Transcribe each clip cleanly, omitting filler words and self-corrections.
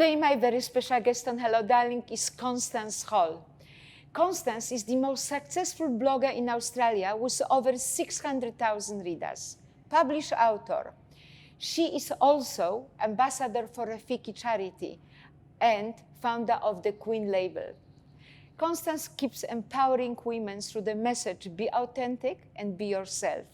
Today, my very special guest on Hello Darling is Constance Hall. Constance is the most successful blogger in Australia with over 600,000 readers, published author. She is also ambassador for Rafiki charity and founder of the Queen label. Constance keeps empowering women through the message, be authentic and be yourself.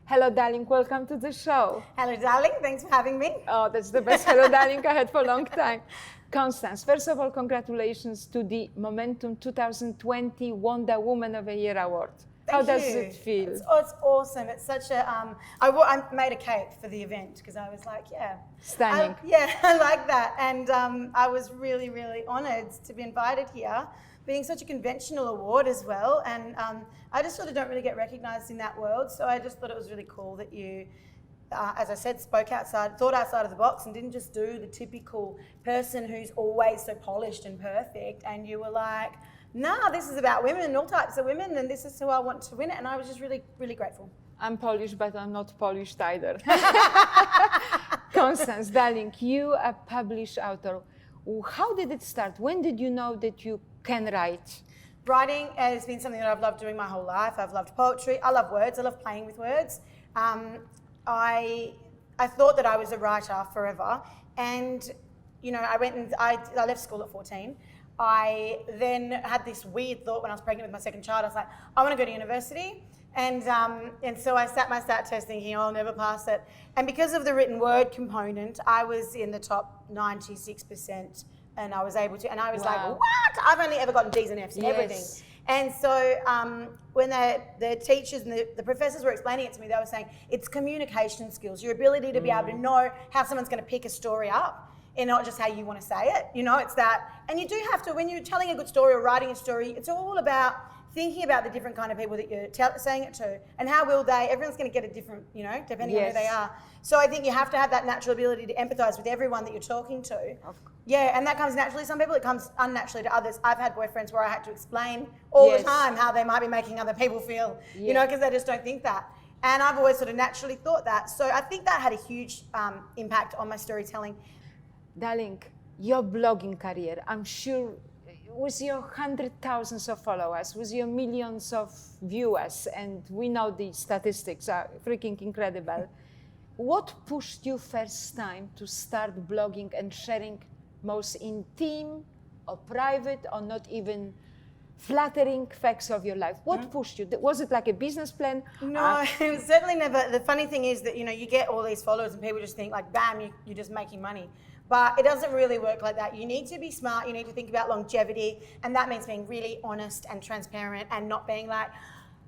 Hello, darling, welcome to the show. Hello, darling, thanks for having me. Oh, that's the best hello, darling I had for a long time. Constance, first of all, congratulations to the Momentum 2020 Wonder Woman of the Year award. How does it feel? It's awesome. It's such a, I made a cake for the event because I was like, yeah. Stunning. I like that. And I was really, really honoured to be invited here, being such a conventional award as well. And I just sort of don't really get recognised in that world. So I just thought it was really cool that you, as I said, thought outside of the box and didn't just do the typical person who's always so polished and perfect. And you were like, nah, this is about women, all types of women, and this is who I want to win it. And I was just really, really grateful. I'm Polish, but I'm not polished either. Constance, darling, you are a published author. How did it start? When did you know that you can write? Writing has been something that I've loved doing my whole life. I've loved poetry. I love words. I love playing with words. I thought that I was a writer forever. And, you know, I left school at 14. I then had this weird thought when I was pregnant with my second child. I was like, I want to go to university. And so I sat my SAT test thinking, I'll never pass it. And because of the written word component, I was in the top 96%. And I was able to, and I was like, what? I've only ever gotten D's and F's in everything. And so when the teachers and the professors were explaining it to me, they were saying, it's communication skills, your ability to be able to know how someone's going to pick a story up and not just how you want to say it. You know, it's that. And you do have to, when you're telling a good story or writing a story, it's all about thinking about the different kind of people that you're saying it to and how will they, everyone's going to get a different, you know, depending on who they are. So I think you have to have that natural ability to empathise with everyone that you're talking to. Yeah, and that comes naturally to some people, it comes unnaturally to others. I've had boyfriends where I had to explain all the time how they might be making other people feel, you know, because they just don't think that. And I've always sort of naturally thought that. So I think that had a huge impact on my storytelling. Darling, your blogging career, I'm sure with your hundred thousands of followers, with your millions of viewers, and we know the statistics are freaking incredible. What pushed you first time to start blogging and sharing most intimate or private or not even flattering facts of your life? What pushed you? Was it like a business plan? No, it was certainly never. The funny thing is that, you know, you get all these followers and people just think like, bam, you're just making money. But it doesn't really work like that. You need to be smart, you need to think about longevity, and that means being really honest and transparent and not being like,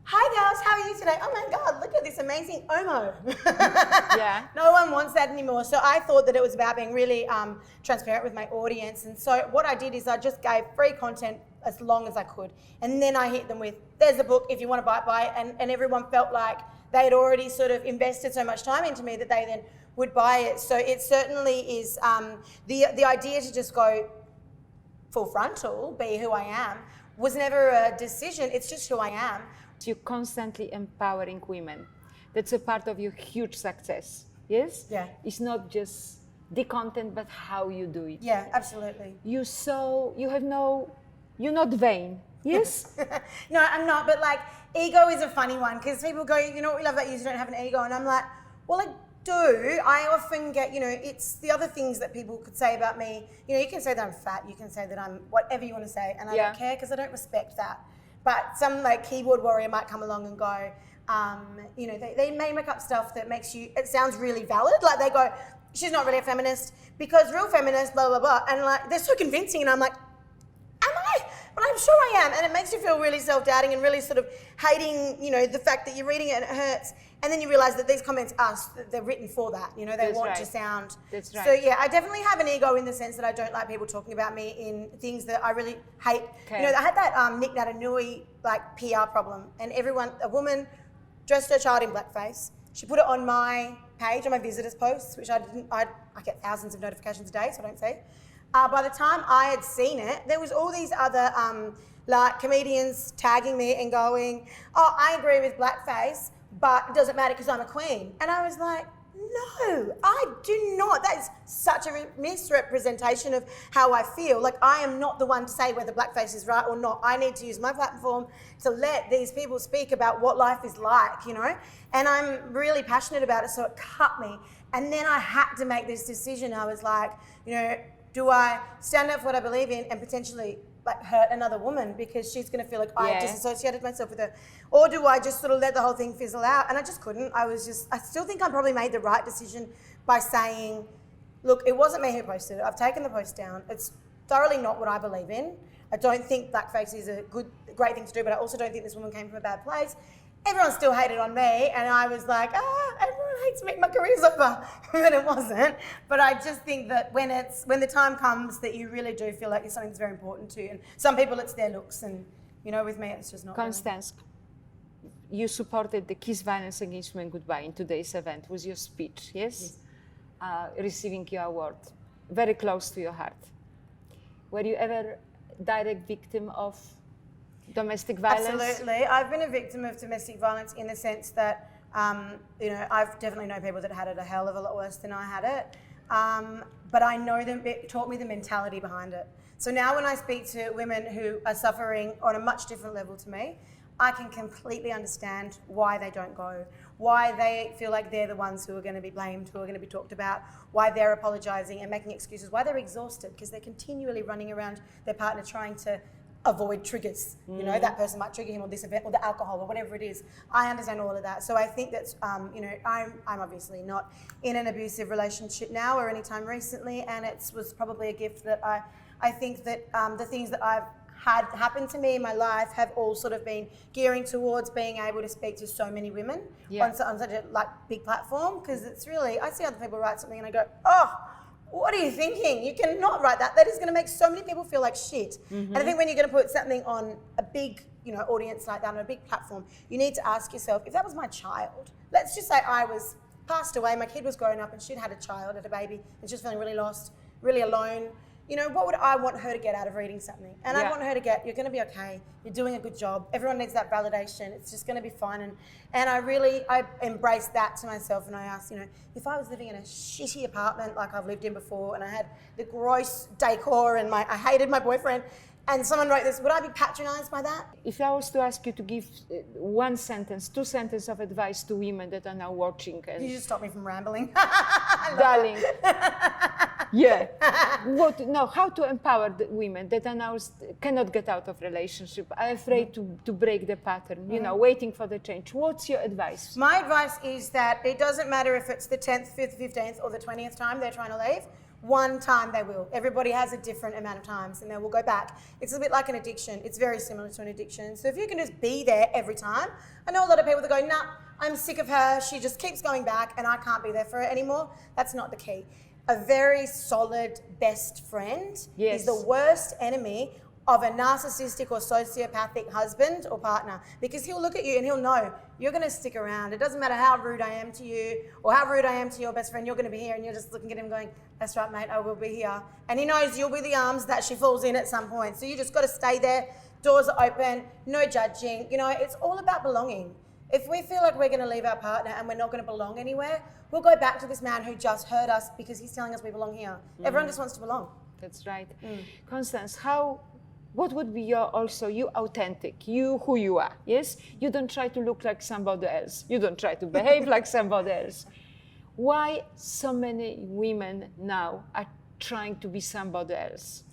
hi girls, how are you today? Oh my God, look at this amazing Omo. No one wants that anymore. So I thought that it was about being really transparent with my audience. And so what I did is I just gave free content as long as I could. And then I hit them with, there's a book, if you want to buy it. And everyone felt like they had already sort of invested so much time into me that they then would buy it. So it certainly is the idea to just go full frontal, be who I am, was never a decision. It's just who I am. You're constantly empowering women. That's a part of your huge success. Yes? Yeah. It's not just the content, but how you do it. Yeah, absolutely. You're not vain. Yes? No, I'm not. But like, ego is a funny one because people go, you know what we love about you is you don't have an ego. And I'm like, well, I do. I often get, you know, it's the other things that people could say about me. You know, you can say that I'm fat. You can say that I'm whatever you want to say. And I don't care because I don't respect that. But some like keyboard warrior might come along and go, you know, they may make up stuff that makes you, it sounds really valid. Like they go, she's not really a feminist because real feminists, blah, blah, blah. And like, they're so convincing. And I'm like, am I? But I'm sure I am. And it makes you feel really self-doubting and really sort of hating, you know, the fact that you're reading it and it hurts. And then you realise that these comments they're written for that. You know, they want to sound. That's right. So yeah, I definitely have an ego in the sense that I don't like people talking about me in things that I really hate. You know, I had that Nick Natanui like PR problem, and a woman dressed her child in blackface. She put it on my page, on my visitors posts, which I get thousands of notifications a day, so I don't see. By the time I had seen it, there was all these other like comedians tagging me and going, oh, I agree with blackface, but it doesn't matter because I'm a queen. And I was like, No, I do not. That is such a misrepresentation of how I feel. Like, I am not the one to say whether blackface is right or not. I need to use my platform to let these people speak about what life is like, you know? And I'm really passionate about it, so it cut me. And then I had to make this decision. I was like, you know, do I stand up for what I believe in and potentially like hurt another woman because she's going to feel like I disassociated myself with her, or do I just sort of let the whole thing fizzle out? And I just couldn't. I still think I probably made the right decision by saying, look, it wasn't me who posted it. I've taken the post down. It's thoroughly not what I believe in. I don't think blackface is a great thing to do, but I also don't think this woman came from a bad place. Everyone still hated on me, and I was like, everyone hates me, my career's over. But it wasn't. But I just think that when the time comes that you really do feel like it's something that's very important to you, and some people it's their looks, and you know, with me it's just not. Constance, you supported the Kiss Violence Against Women Goodbye in today's event with your speech, yes? Receiving your award, very close to your heart. Were you ever direct victim of domestic violence? Absolutely. I've been a victim of domestic violence in the sense that, you know, I've definitely known people that had it a hell of a lot worse than I had it. But I know them, it taught me the mentality behind it. So now when I speak to women who are suffering on a much different level to me, I can completely understand why they don't go, why they feel like they're the ones who are going to be blamed, who are going to be talked about, why they're apologising and making excuses, why they're exhausted because they're continually running around their partner trying to avoid triggers. You know, that person might trigger him on this event or the alcohol or whatever it is. I understand all of that. So I think that's, you know, I'm obviously not in an abusive relationship now or anytime recently, and it was probably a gift that I think that the things that I've had happen to me in my life have all sort of been gearing towards being able to speak to so many women on such a like big platform, because it's really, I see other people write something and I go, oh, what are you thinking? You cannot write that. That is going to make so many people feel like shit. And I think when you're going to put something on a big, you know, audience like that, on a big platform, you need to ask yourself, if that was my child, let's just say I was passed away, my kid was growing up and she'd had a child, had a baby, and she was feeling really lost, really alone. You know, what would I want her to get out of reading something? And I want her to get, you're going to be okay. You're doing a good job. Everyone needs that validation. It's just going to be fine. And I embraced that to myself, and I asked, you know, if I was living in a shitty apartment like I've lived in before, and I had the gross decor and I hated my boyfriend, and someone wrote this, would I be patronised by that? If I was to ask you to give one sentence, 2 sentences of advice to women that are now watching, and You just stop me from rambling. darling, how to empower the women that are now cannot get out of relationship, are afraid to break the pattern, you know, waiting for the change. What's your advice? My advice is that it doesn't matter if it's the 10th, 5th, 15th or the 20th time they're trying to leave. One time they will. Everybody has a different amount of times and they will go back. It's a bit like an addiction. It's very similar to an addiction. So if you can just be there every time, I know a lot of people that go, nah, I'm sick of her. She just keeps going back and I can't be there for her anymore. That's not the key. A very solid best friend is the worst enemy of a narcissistic or sociopathic husband or partner, because he'll look at you and he'll know you're going to stick around. It doesn't matter how rude I am to you or how rude I am to your best friend, you're going to be here, and you're just looking at him going, that's right, mate, I will be here. And he knows you'll be the arms that she falls in at some point. So you just got to stay there. Doors are open, no judging. You know, it's all about belonging. If we feel like we're going to leave our partner and we're not going to belong anywhere, we'll go back to this man who just hurt us because he's telling us we belong here. Everyone just wants to belong. That's right. Constance, what would be you authentic, you who you are, yes? You don't try to look like somebody else. You don't try to behave like somebody else. Why so many women now are trying to be somebody else?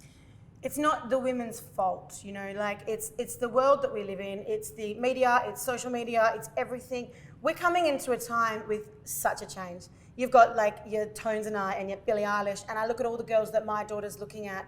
It's not the women's fault, you know, like it's the world that we live in, it's the media, it's social media, it's everything. We're coming into a time with such a change. You've got like your Tones and I and your Billie Eilish, and I look at all the girls that my daughter's looking at,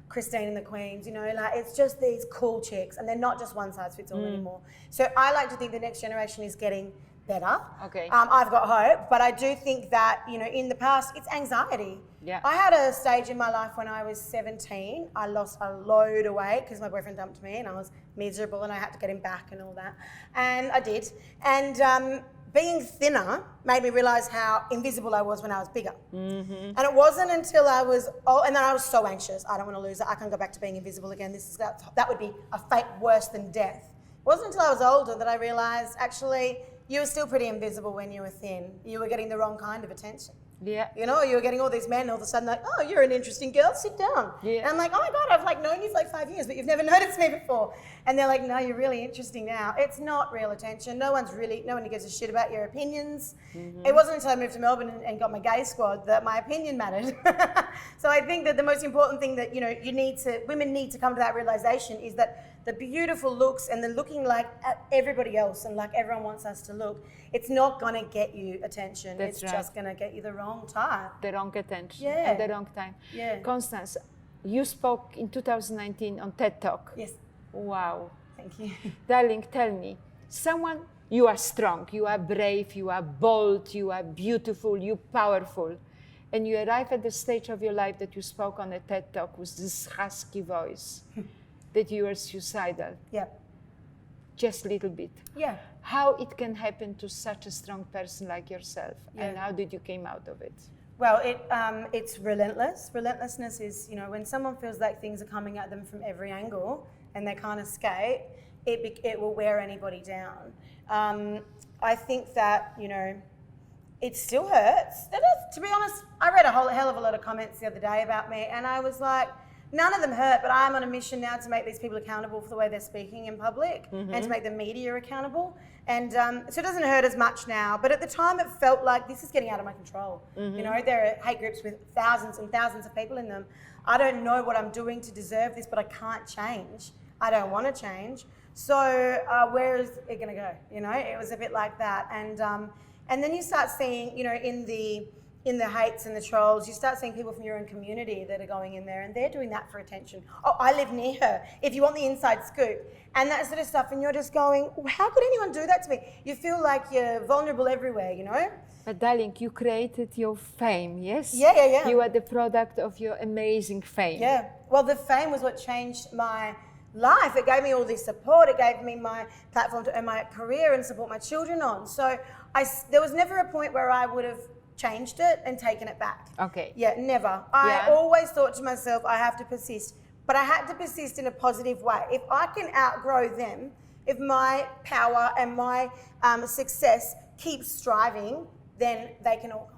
Christine and the Queens, you know, like it's just these cool chicks, and they're not just one size fits all anymore. So I like to think the next generation is getting better. Okay. I've got hope, but I do think that, you know, in the past, it's anxiety. Yeah. I had a stage in my life when I was 17. I lost a load of weight because my boyfriend dumped me and I was miserable and I had to get him back and all that. And I did. And being thinner made me realise how invisible I was when I was bigger. And it wasn't until I was, and then I was so anxious. I don't want to lose it. I can't go back to being invisible again. That would be a fate worse than death. It wasn't until I was older that I realised, actually, you were still pretty invisible when you were thin. You were getting the wrong kind of attention. Yeah. You know, you were getting all these men all of a sudden like, oh, you're an interesting girl, sit down. Yeah. And I'm like, oh my God, I've like known you for like 5 years, but you've never noticed me before. And they're like, no, you're really interesting now. It's not real attention. No one gives a shit about your opinions. It wasn't until I moved to Melbourne and got my gay squad that my opinion mattered. So I think that the most important thing that, you know, women need to come to that realization is that the beautiful looks and the looking like everybody else and like everyone wants us to look, it's not going to get you attention. That's it's just going to get you the wrong type. The wrong attention Yeah. at the wrong time. Yeah. Constance, you spoke in 2019 on TED Talk. Yes. Wow. Thank you. Darling, tell me, you are strong, you are brave, you are bold, you are beautiful, you powerful. And you arrive at the stage of your life that you spoke on a TED Talk with this husky voice, that you are suicidal, Yeah. just a little bit. Yeah. How it can happen to such a strong person like yourself, and Yeah. how did you came out of it? Well, it's relentless. Relentlessness is, you know, when someone feels like things are coming at them from every angle and they can't escape, it will wear anybody down. I think that, you know, it still hurts. To be honest, I read a hell of a lot of comments the other day about me, and I was like, none of them hurt, but I'm on a mission now to make these people accountable for the way they're speaking in public and to make the media accountable. And so it doesn't hurt as much now, but at the time it felt like this is getting out of my control. You know, there are hate groups with thousands and thousands of people in them. I don't know what I'm doing to deserve this, but I can't change. I don't want to change. So where is it going to go? You know, it was a bit like that. And then you start seeing, you know, in the hates and the trolls, you start seeing people from your own community that are going in there and they're doing that for attention. Oh, I live near her. If you want the inside scoop and that sort of stuff, and you're just going, how could anyone do that to me? You feel like you're vulnerable everywhere, you know? But darling, you created your fame, yes? Yeah. You are the product of your amazing fame. Yeah. Well, the fame was what changed my life. It gave me all this support. It gave me my platform to earn my career and support my children on. So there was never a point where I would have changed it and taken it back. Okay. Yeah, never. I always thought to myself, I have to persist. But I had to persist in a positive way. If I can outgrow them, if my power and my success keeps striving, then they can all.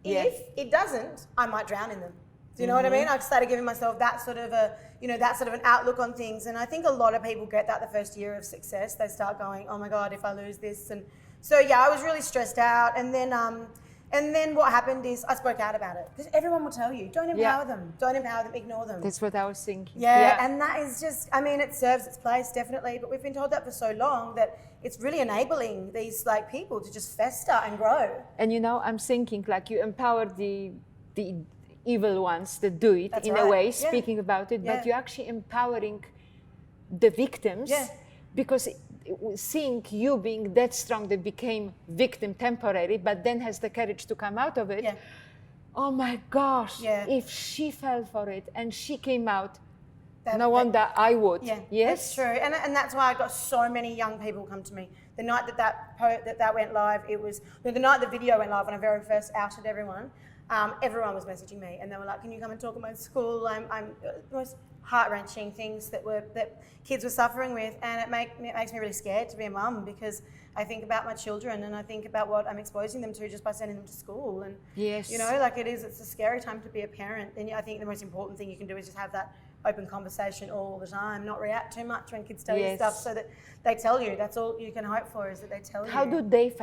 Yeah. If it doesn't, I might drown in them. Do you know what I mean? I started giving myself that sort of an outlook on things. And I think a lot of people get that the first year of success. They start going, oh my God, if I lose this. And so, yeah, I was really stressed out. And then what happened is I spoke out about it. Because everyone will tell you, don't empower them. Don't empower them, ignore them. That's what I was thinking. Yeah, and that is just, I mean, it serves its place, definitely. But we've been told that for so long that it's really enabling these like people to just fester and grow. And you know, I'm thinking like you empower the evil ones that do it. That's in right. a way, Yeah. speaking about it, Yeah. but you're actually empowering the victims. Yeah. Because seeing you being that strong that became victim temporary, but then has the courage to come out of it. Yeah. Oh my gosh, Yeah. if she fell for it and she came out, That- no wonder I would. Yeah, Yes? that's true, and that's why I got so many young people come to me. The night that went live, the night the video went live when I very first outed everyone. Everyone was messaging me, and they were like, "Can you come and talk at my school?" I'm the most heart-wrenching things that kids were suffering with, and it makes me really scared to be a mum because I think about my children and I think about what I'm exposing them to just by sending them to school. And Yes. you know, like it's a scary time to be a parent. And I think the most important thing you can do is just have that open conversation all the time, not react too much when kids tell you Yes. stuff, so that they tell you. That's all you can hope for, is that they tell you. How do they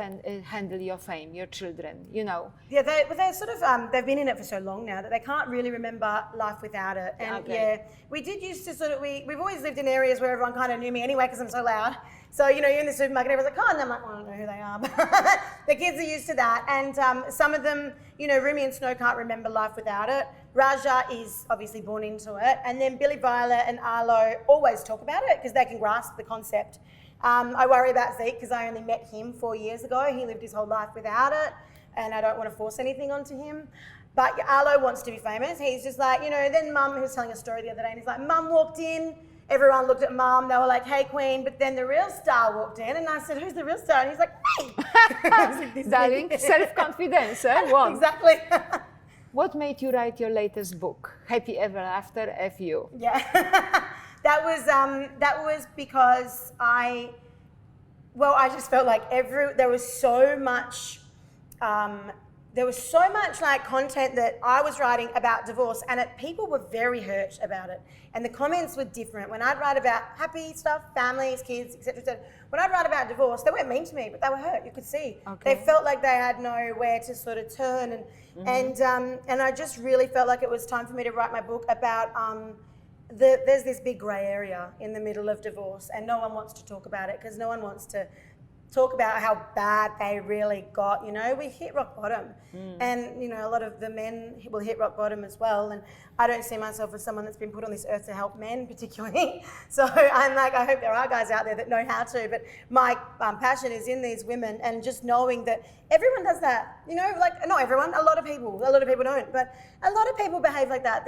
handle your fame, your children? You know, Yeah, they're sort of, they've been in it for so long now that they can't really remember life without it. And Okay. yeah, we did used to sort of, we've always lived in areas where everyone kind of knew me anyway because I'm so loud. So, you know, you're in the supermarket, everyone's like, oh, and I'm like, well, I don't know who they are. But the kids are used to that. And some of them, you know, Rumi and Snow can't remember life without it. Raja is obviously born into it. And then Billy Violet and Arlo always talk about it because they can grasp the concept. I worry about Zeke because I only met him 4 years ago. He lived his whole life without it. And I don't want to force anything onto him. But Arlo wants to be famous. He's just like, you know, then Mum, he was telling a story the other day, and he's like, Mum walked in. Everyone looked at Mum. They were like, hey, Queen. But then the real star walked in. And I said, who's the real star? And he's like, me. I was like, "This darling, me." self-confidence, eh? One. Exactly. What made you write your latest book, Happy Ever After, FU? Yeah. That was because Well, I just felt like there was so much like content that I was writing about divorce, and people were very hurt about it. And the comments were different. When I'd write about happy stuff, families, kids, etc., when I'd write about divorce, they weren't mean to me, but they were hurt. You could see. Okay. They felt like they had nowhere to sort of turn, and I just really felt like it was time for me to write my book about. There's this big grey area in the middle of divorce, and no one wants to talk about it because no one wants to talk about how bad they really got. You know, we hit rock bottom, and you know, a lot of the men will hit rock bottom as well. And I don't see myself as someone that's been put on this earth to help men particularly. So I'm like, I hope there are guys out there that know how to. But my passion is in these women, and just knowing that everyone does that. You know, like not everyone, a lot of people don't, but a lot of people behave like that.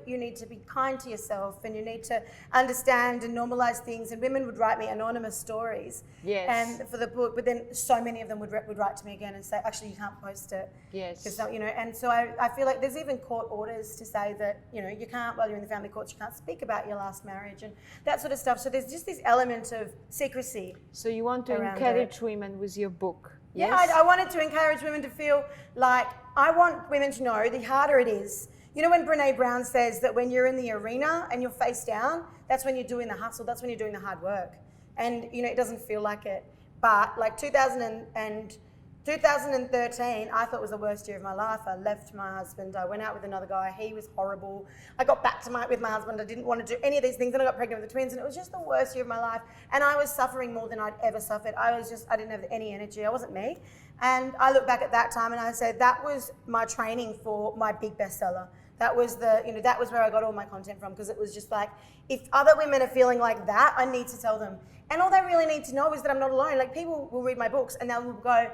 You need to be kind to yourself, and you need to understand and normalize things. And women would write me anonymous stories. Yes. And for the book, but then so many of them would write to me again and say, actually, you can't post it. Yes. Because, you know, and so I feel like there's even court orders to say that, you know, you can't, while you're in the family courts, you can't speak about your last marriage and that sort of stuff. So there's just this element of secrecy. So you want to around encourage women with your book? Yeah, Yes? I wanted to encourage women to feel like, I want women to know the harder it is. You know, when Brene Brown says that when you're in the arena and you're face down, that's when you're doing the hustle, that's when you're doing the hard work. And, you know, it doesn't feel like it. But like 2013, I thought was the worst year of my life. I left my husband. I went out with another guy. He was horrible. I got back with my husband. I didn't want to do any of these things. Then I got pregnant with the twins, and it was just the worst year of my life. And I was suffering more than I'd ever suffered. I didn't have any energy. I wasn't me. And I look back at that time and I say that was my training for my big bestseller. That was that was where I got all my content from, because it was just like, if other women are feeling like that, I need to tell them. And all they really need to know is that I'm not alone. Like, people will read my books and they'll go,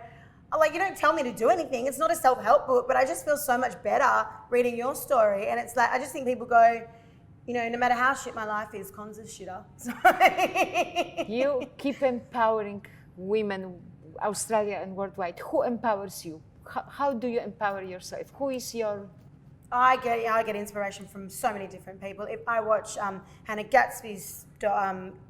oh, like, you don't tell me to do anything. It's not a self-help book, but I just feel so much better reading your story. And it's like, I just think people go, you know, no matter how shit my life is, Cons is shitter. You keep empowering women, Australia and worldwide. Who empowers you? How do you empower yourself? Who is your... I get inspiration from so many different people. If I watch Hannah Gatsby's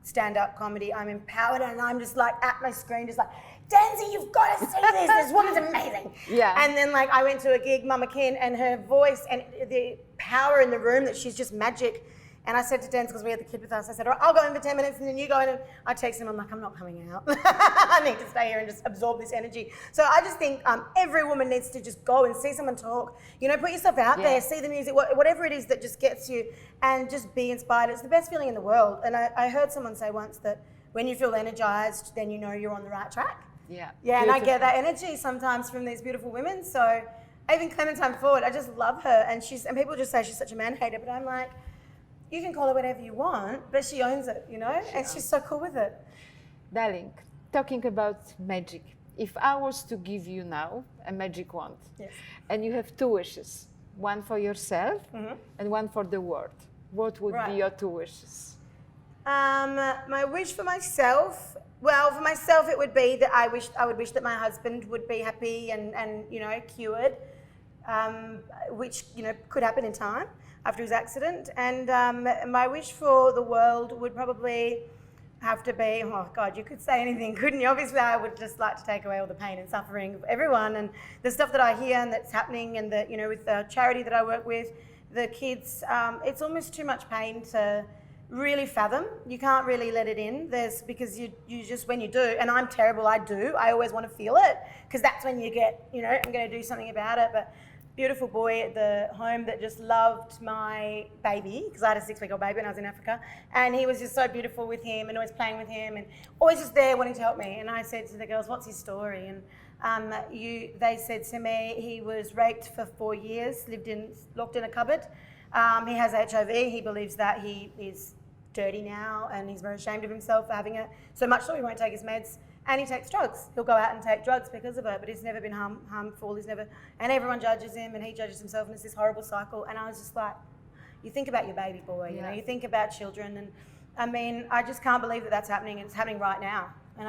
stand-up comedy, I'm empowered, and I'm just like at my screen, just like, Danzy, you've got to see this. This woman's amazing. Yeah. And then like I went to a gig, Mama Kin, and her voice and the power in the room, that she's just magic. And I said to Denz, because we had the kid with us, I said, all right, I'll go in for 10 minutes and then you go in. And I text him, I'm like, I'm not coming out. I need to stay here and just absorb this energy. So I just think every woman needs to just go and see someone talk. You know, put yourself out there, see the music, whatever it is that just gets you, and just be inspired. It's the best feeling in the world. And I heard someone say once that when you feel energized, then you know you're on the right track. Yeah. Yeah, and I get that energy sometimes from these beautiful women. So even Clementine Ford, I just love her. And people just say she's such a man hater, but I'm like, you can call her whatever you want, but she owns it, you know? She's so cool with it. Darling, talking about magic, if I was to give you now a magic wand, Yes. and you have two wishes, one for yourself and one for the world, what would be your two wishes? My wish for myself, for myself it would be that I would wish that my husband would be happy and you know, cured, which, you know, could happen in time after his accident. And my wish for the world would probably have to be, oh God, you could say anything, couldn't you? Obviously, I would just like to take away all the pain and suffering of everyone, and the stuff that I hear and that's happening, and the, you know, with the charity that I work with, the kids, it's almost too much pain to really fathom. You can't really let it in. Because you just, when you do, and I'm terrible, I always want to feel it, because that's when you get, you know, I'm going to do something about it. But beautiful boy at the home that just loved my baby, because I had a 6-week-old baby when I was in Africa, and he was just so beautiful with him and always playing with him and always just there wanting to help me. And I said to the girls, what's his story? And they said to me, he was raped for 4 years, locked in a cupboard. He has HIV. He believes that he is dirty now, and he's very ashamed of himself for having it, so much so he won't take his meds. And he takes drugs. He'll go out and take drugs because of it, but he's never been harmful. And everyone judges him, and he judges himself, and it's this horrible cycle. And I was just like, you think about your baby boy, you know, you think about children, and I mean, I just can't believe that that's happening, and it's happening right now. And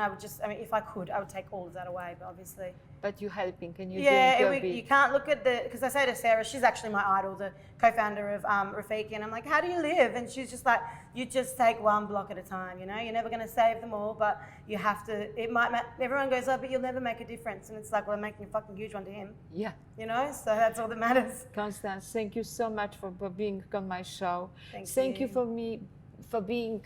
if I could, I would take all of that away, but obviously but you're helping and you're Yeah, doing your you bit. can't look at because I say to Sarah, she's actually my idol, the co-founder of Rafiki, and I'm like, how do you live? And she's just like, you just take one block at a time, you know, you're never going to save them all, but you have to, everyone goes, oh, but you'll never make a difference. And it's like, well, I'm making a fucking huge one to him, Yeah. you know, so that's all that matters. Constance, thank you so much for being on my show. Thank you you. for being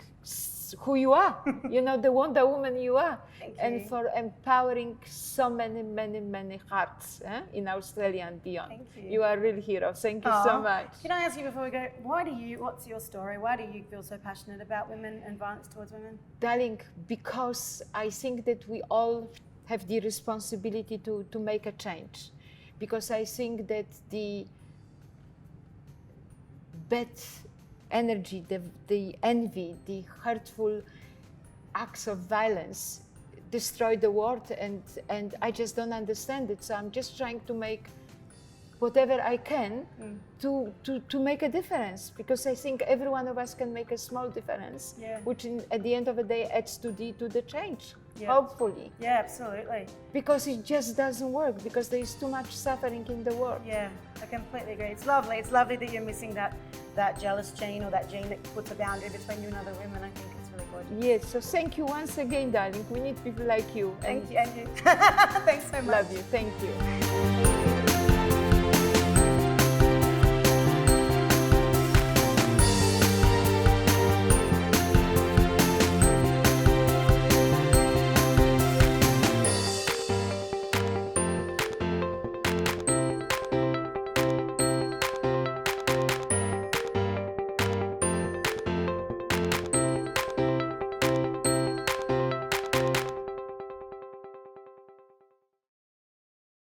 who you are, you know, the Wonder Woman you are, Thank and you. for empowering so many hearts in Australia and beyond. Thank you. You are a real hero. Thank you so Aw. much. Can I ask you before we go, what's your story? Why do you feel so passionate about women and violence towards women? Darling, because I think that we all have the responsibility to make a change. Because I think that the bad energy, the envy, the hurtful acts of violence destroy the world, and I just don't understand it. So I'm just trying to make whatever I can to make a difference, because I think every one of us can make a small difference, Yeah. which at the end of the day adds to the change, Yeah. hopefully. Yeah, absolutely. Because it just doesn't work, because there is too much suffering in the world. Yeah, I completely agree. It's lovely. It's lovely that you're missing that jealous gene, or that gene that puts a boundary between you and other women. I think it's really good. Yes, so thank you once again, darling. We need people like you. Thank you, and you. Thanks so much. Love you. Thank you.